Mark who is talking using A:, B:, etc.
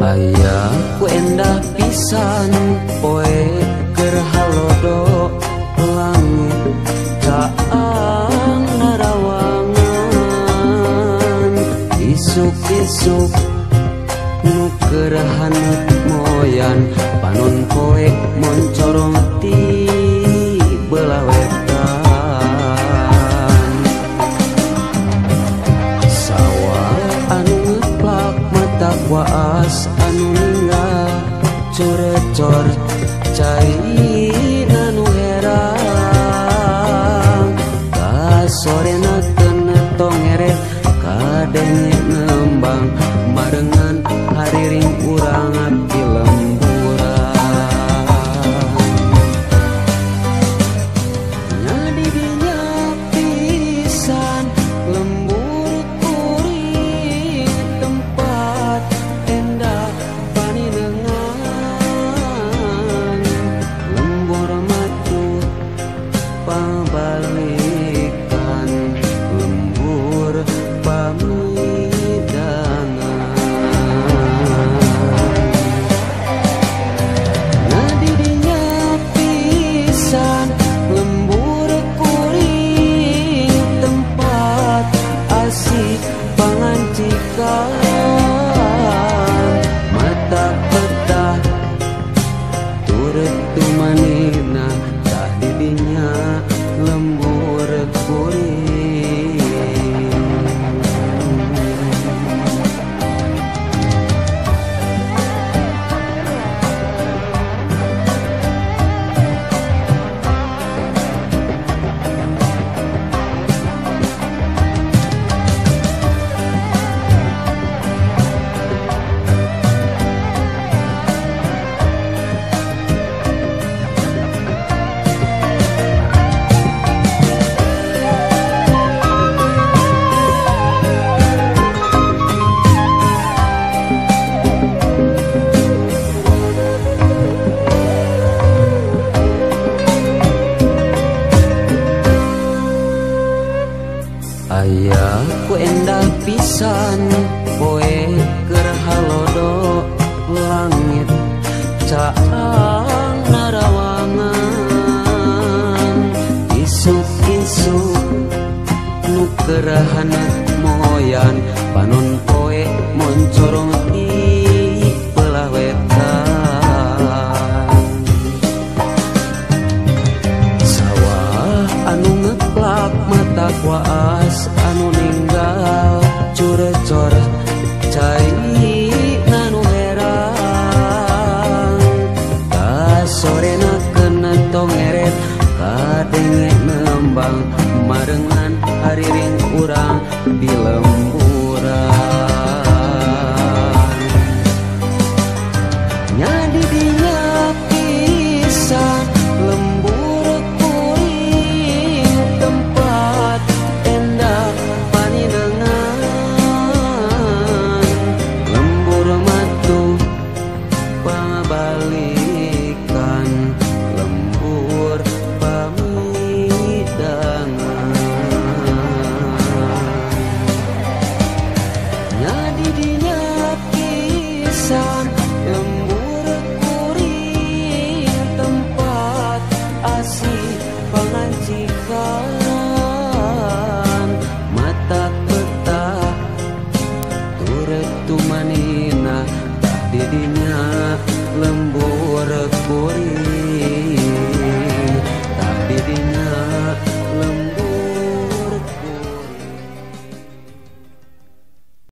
A: Ayahku endah pisan poe keur halodo langit caang narawangan isuk-isuk nu keur haneut moyan panon poe moncorong ti belah wetan sawah anu ngeplak mata kuaas anu ninggal corecor cai nanu herang kasorena kena tongeret kadenge ngembang marengan hariring urang abdi lemburan nyadi dinya pisan lembur kuring tempat endah paninengan lembur matu pabalikan lembur pamidangan nadi dinya pisan lembur kuring tempat asik pangancikan mata petah turut tumanina tah didinya lembur kuring Ayahku endah pisan poe keur halodo langit caang narawangan isuk-isuk nu keur haneut moyan panon poe moncorong ti belah wetan sawah anu ngeplak mata kuaas anu ninggal curecor cai nanu herang kasorena kena tongeret kadenge nembang marengan hariring urang di lemburan nyadi dinya pisan lembur kuring tempat endah paninengan lembur matu pabalikan lembur pamidangan nyadi dinya pisan lembur kuring tempat asik pangancikan mata petah turut tumanina tah didinya lembur kuring